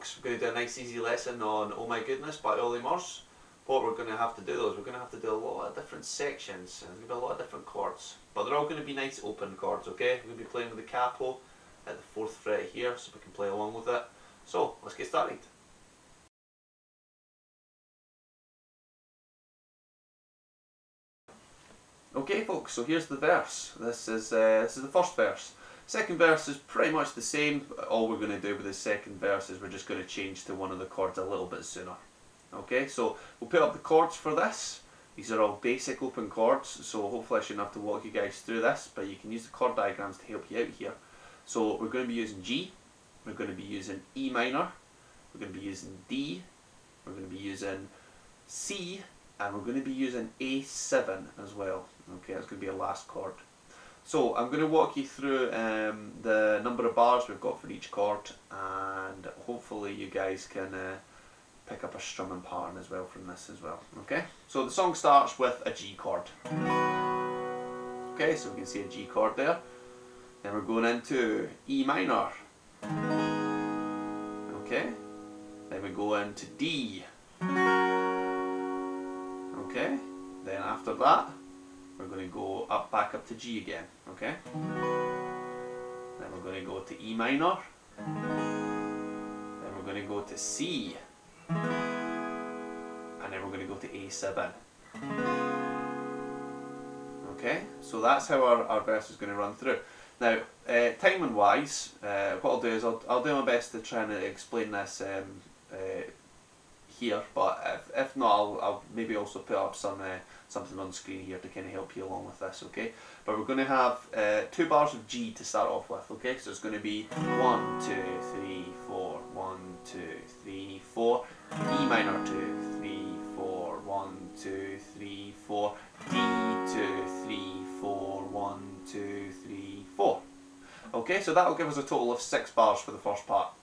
folks. We're going to do a nice easy lesson on Oh My Goodness by Olly Murs. What we're going to have to do is we're going to have to do a lot of different sections and there's going to be a lot of different chords. But they're all going to be nice open chords, okay? We're going to be playing with the capo at the 4th fret here so we can play along with it. So, let's get started. Okay folks, so here's the verse. This is the first verse. Second verse is pretty much the same. All we're going to do with the second verse is we're just going to change to one of the chords a little bit sooner. Okay, so we'll put up the chords for this. These are all basic open chords, so hopefully I shouldn't have to walk you guys through this, but you can use the chord diagrams to help you out here. So we're going to be using G, we're going to be using E minor, we're going to be using D, we're going to be using C, and we're going to be using A7 as well. Okay, that's going to be a last chord. So I'm going to walk you through the number of bars we've got for each chord, and hopefully you guys can pick up a strumming pattern as well from this as well. Okay, so the song starts with a G chord. Okay, so we can see a G chord there. Then we're going into E minor. Okay, then we go into D. Okay, then after that we're going to go back up to G again. Okay, then we're going to go to E minor. Then we're going to go to C. And then we're going to go to A7. Okay, so that's how our verse is going to run through. Now, timing wise, what I'll do is I'll do my best to try and explain this here, but if not, I'll maybe also put up something on the screen here to kind of help you along with this, okay? But we're going to have 2 bars of G to start off with, okay? So it's going to be 1, 2, 3, 4, 1, 2, 3, 4, E minor 2, 3, 4, 1, 2, 3, 4, D 2, 3, 4, 1, 2, 3, 4. Okay, so that'll give us a total of 6 bars for the first part.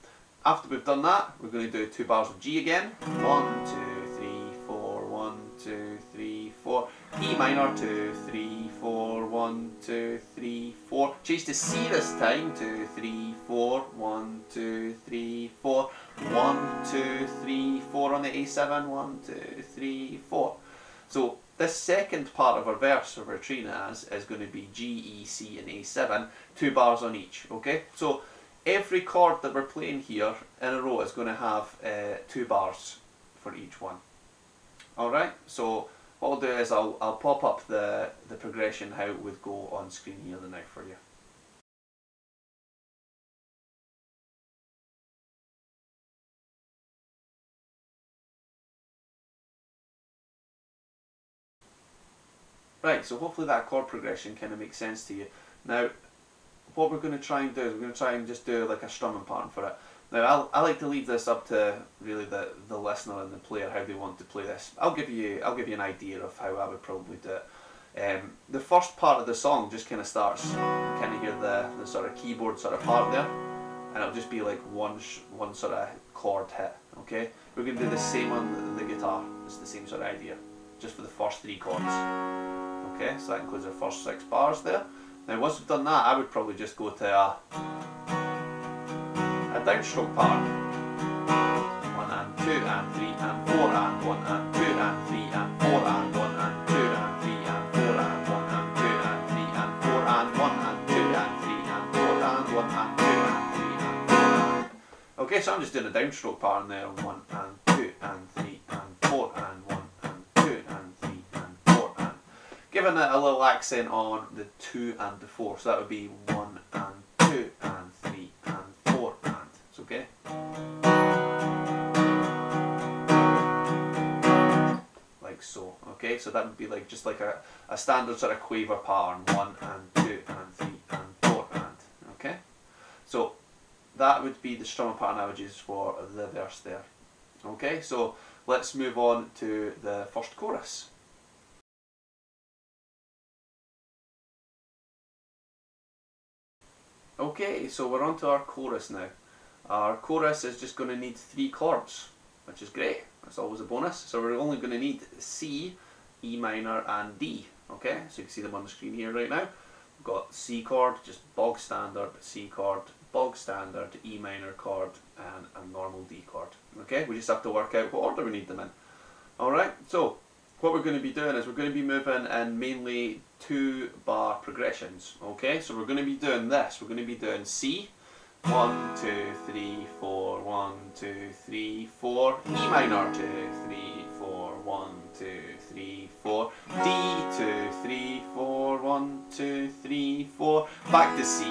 After we've done that, we're going to do 2 bars of G again. 1, 2, 3, 4, 1, 2, 3, 4. E minor 2, 3, 4, 1, 2, 3, 4. Change to C this time. 2, 3, 4, 1, 2, 3, 4. 1, 2, 3, 4 on the A7. 1, 2, 3, 4. So this second part of our verse, or we're treating it as, is going to be G, E, C and A7. 2 bars on each. Okay, so every chord that we're playing here in a row is going to have 2 bars for each one. Alright, so what I'll do is I'll pop up the progression how it would go on screen here now for you. Right, so hopefully that chord progression kind of makes sense to you. Now, what we're going to try and do is we're going to try and just do like a strumming pattern for it. Now I like to leave this up to really the listener and the player how they want to play this. I'll give you an idea of how I would probably do it. The first part of the song just kind of starts, you kind of hear the sort of keyboard sort of part there, and it'll just be like one sort of chord hit. Okay, we're going to do the same on the guitar. It's the same sort of idea, just for the first 3 chords. Okay, so that includes our first 6 bars there. Now once we've done that, I would probably just go to a downstroke pattern. 1 and 2 and 3 and 4 and 1 and 2 and 3 and 4 and 1 and 2 and 3 and 4 and 1 and 2 and 3 and 4 and 1 and 2 and 3 and 4 and 1 and 2 and 3 and 4 and... Okay, so I'm just doing a downstroke pattern there. 1 and 2 and 3 and 4 and 1 and 2 and 3 and 4 and... Giving it a little accent on the 2 and the 4, so that would be 1 and 2 and 3 and 4 and... Okay? Like so. Okay, so that would be like just like a standard sort of quaver pattern. 1 and 2 and 3 and 4 and... Okay? So that would be the strumming pattern I would use for the verse there. Okay, so let's move on to the first chorus. Okay, so we're on to our chorus now. Our chorus is just going to need 3 chords, which is great. That's always a bonus. So we're only going to need C, E minor and D. Okay, so you can see them on the screen here right now. We've got C chord, just bog standard C chord, bog standard E minor chord and a normal D chord. Okay, we just have to work out what order we need them in. Alright, so what we're going to be doing is we're going to be moving in mainly 2-bar progressions. Okay, so we're going to be doing this. We're going to be doing C, 1, 2, 3, 4, 1, 2, 3, 4, E minor, 2, 3, 4, 1, 2, 3, 4, D, 2, 3, 4, 1, 2, 3, 4, back to C, 2,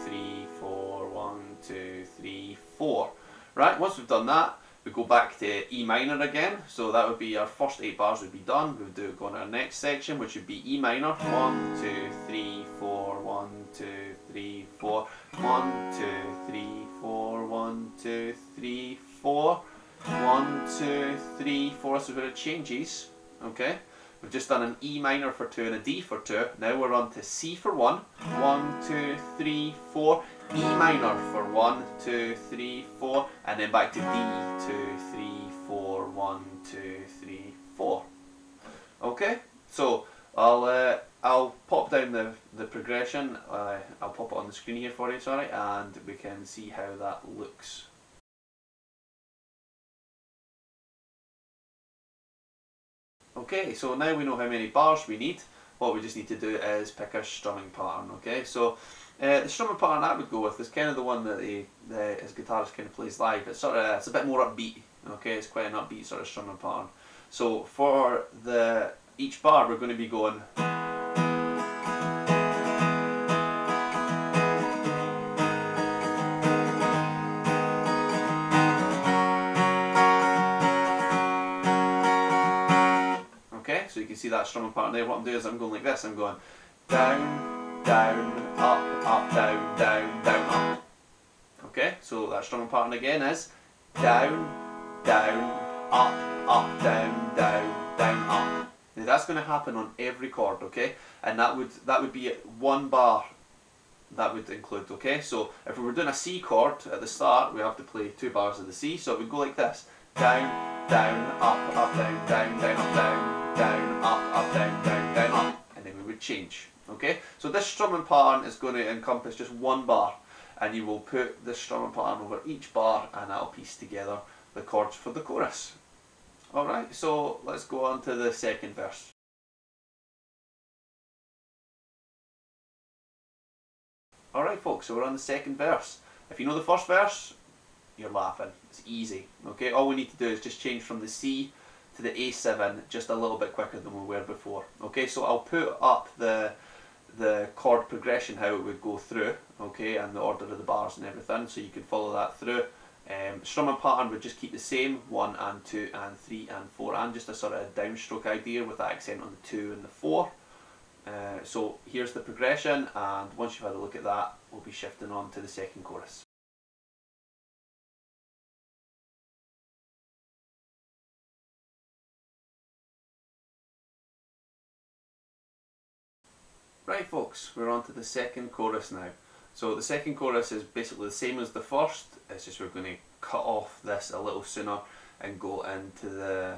3, 4, 1, 2, 3, 4. Right, once we've done that, we go back to E minor again, so that would be our first 8 bars would be done. We would do go on our next section, which would be E minor, 1, 2, 3, 4, 1, 2, 3, 4, 1, 2, 3, 4, 1, 2, 3, 4, 1, 2, 3, 4, so where it changes, okay? We've just done an E minor for 2 and a D for 2, now we're on to C for 1, 1, 2, 3, 4, E minor for 1, 2, 3, 4, and then back to D, 2, 3, 4, 1, 2, 3, 4. Okay, so I'll pop down the progression, I'll pop it on the screen here for you, sorry, and we can see how that looks. Okay, so now we know how many bars we need. What we just need to do is pick our strumming pattern. Okay, so the strumming pattern I would go with is kind of the one that his guitarist kind of plays live. It's it's a bit more upbeat. Okay, it's quite an upbeat sort of strumming pattern. So for each bar, we're going to be going. So you can see that strumming pattern there. What I'm doing is I'm going like this. I'm going down, down, up, down, down, down, up. Okay, so that strumming pattern again is down, down, up, down, down, down, up. Now that's going to happen on every chord, okay? And that would be 1 bar that would include, okay? So if we were doing a C chord at the start, we have to play 2 bars of the C. So it would go like this: down, down, up, down, down, down, up, down. Down, up, down, down, down, up, and then we would change. Okay, so this strumming pattern is going to encompass just 1 bar, and you will put this strumming pattern over each bar, and that'll piece together the chords for the chorus. Alright, so let's go on to the second verse. Alright folks, so we're on the second verse. If you know the first verse, you're laughing. It's easy. Okay, all we need to do is just change from the C to the A7 just a little bit quicker than we were before. Okay, so I'll put up the chord progression, how it would go through, okay, and the order of the bars and everything, so you can follow that through. Strumming pattern would just keep the same, 1 and 2 and 3 and 4, and just a sort of downstroke idea with the accent on the 2 and the 4. So here's the progression, and once you've had a look at that, we'll be shifting on to the second chorus. Right folks, we're on to the second chorus now. So the second chorus is basically the same as the first, it's just we're going to cut off this a little sooner and go into the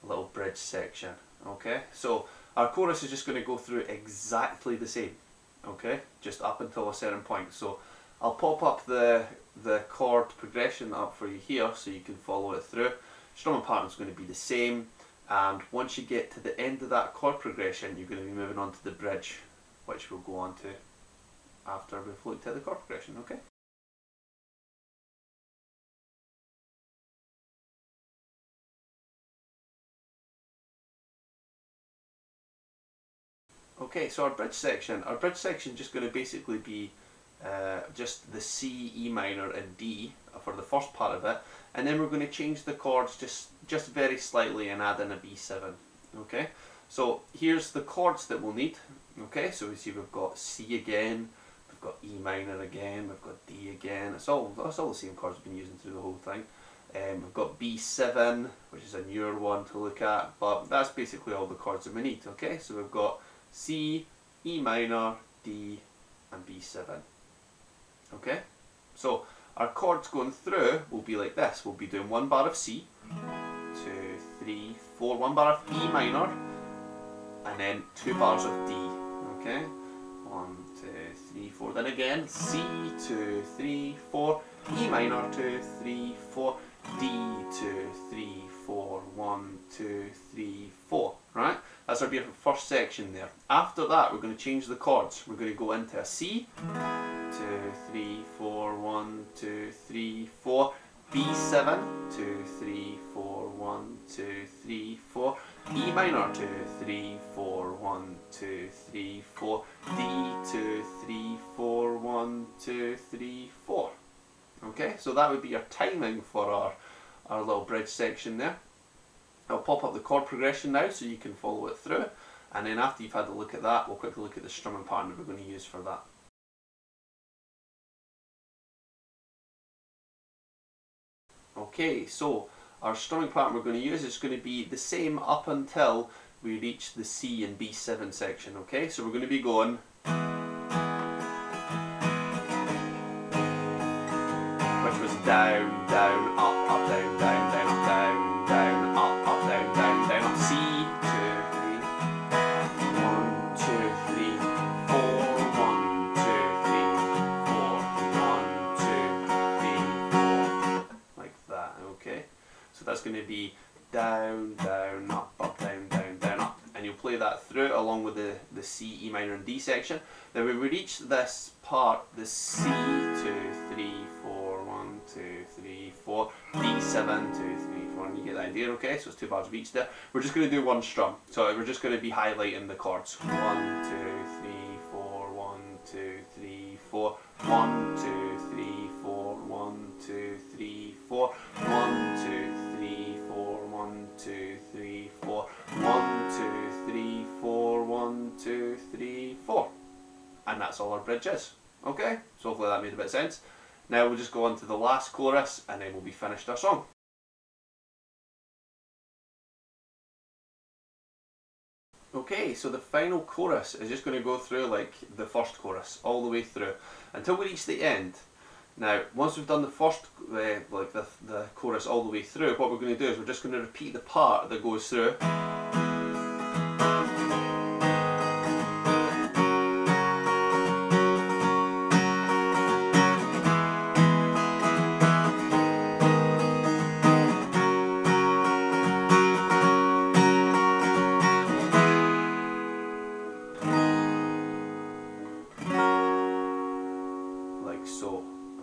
little bridge section. Okay, so our chorus is just going to go through exactly the same, okay, just up until a certain point. So I'll pop up the chord progression up for you here so you can follow it through. Strumming pattern is going to be the same, and once you get to the end of that chord progression, you're going to be moving on to the bridge, which we'll go on to after we've looked at the chord progression, okay? Okay, so our bridge section is just going to basically be just the C, E minor and D for the first part of it, and then we're going to change the chords just very slightly and add in a B7, okay? So here's the chords that we'll need. Okay, so we see we've got C again, we've got E minor again, we've got D again. That's all the same chords we've been using through the whole thing. We've got B7, which is a newer one to look at, but that's basically all the chords that we need. Okay, so we've got C, E minor, D, and B7. Okay, so our chords going through will be like this. We'll be doing 1 bar of C, 2, 3, 4, 1 bar of E minor, and then 2 bars of D. Okay, 1, 2, 3, 4. Then again, C, 2, 3, 4, E minor, 2, 3, 4, D, 2, 3, 4, 1, 2, 3, 4. Right? That's our first section there. After that, we're going to change the chords. We're going to go into a C, 2, 3, 4, 1, 2, 3, 4. B7, 2, 3, 4, 1, 2, 3, 4. E minor, 2, 3, 4, 1, 2, 3, 4. D, 2, 3, 4, 1, 2, 3, 4. Okay, so that would be our timing for our little bridge section there. I'll pop up the chord progression now so you can follow it through. And then after you've had a look at that, we'll quickly look at the strumming pattern that we're going to use for that. Okay, so our strumming pattern we're going to use is going to be the same up until we reach the C and B7 section, okay? So we're going to be going, which was down, down, up, up, down, down, down, up, down, down, up, up, down, down, down, up, C, 2, 3, 1, 2, 3, 4, 1, 2, 3, 4, 1, 2, 3, 4, like that, okay? So that's going to be down, down, up, down, down, down, up. And you'll play that through along with the C, E minor and D section. Then when we reach this part, the C, 2, 3, 4, 1, 2, 3, 4, D7, 2, 3, 4, and you get the idea, okay? So it's 2 bars of each there. We're just going to do one strum. So we're just going to be highlighting the chords. 1, 2, 3, 4, 1, 2, 3, 4, 1, 2, 3, 4, 1, 2, 3, 4, 1, 2, 3, 4, 1, 2, 3, 4, 1, 2, 3, 4, 1, 2, 3, 4. And that's all our bridge is. Okay? So hopefully that made a bit of sense. Now we'll just go on to the last chorus and then we'll be finished our song. Okay, so the final chorus is just going to go through like the first chorus, all the way through, until we reach the end. Now, once we've done the first, like the chorus all the way through, what we're going to do is we're just going to repeat the part that goes through.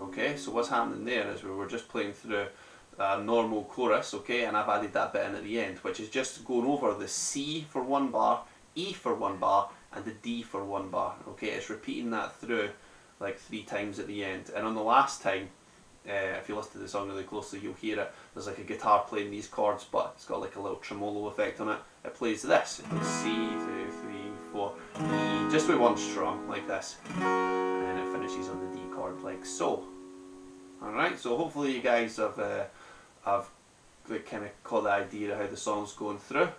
Okay, so what's happening there is we were just playing through a normal chorus, okay, and I've added that bit in at the end, which is just going over the C for 1 bar, E for 1 bar, and the D for 1 bar, okay. It's repeating that through like 3 times at the end, and on the last time, if you listen to the song really closely, you'll hear it. There's like a guitar playing these chords, but it's got like a little tremolo effect on it. It plays this. It plays C, 2, 3, 4, E, just with 1 strum, like this, and then it finishes on the D chord, like so. Alright, so hopefully you guys have kind of caught the idea of how the song's going through.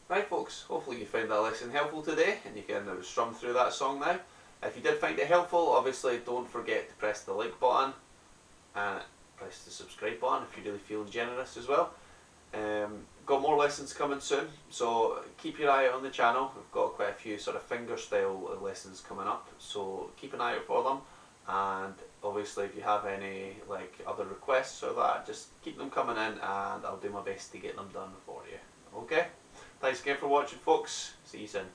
Right folks, hopefully you found that lesson helpful today and you can strum through that song now. If you did find it helpful, obviously don't forget to press the like button and press the subscribe button if you're really feeling generous as well. Got more lessons coming soon, so keep your eye out on the channel. We've got quite a few sort of fingerstyle lessons coming up, so keep an eye out for them. And obviously if you have any like other requests or that, just keep them coming in and I'll do my best to get them done for you. Okay? Thanks again for watching folks, see you soon.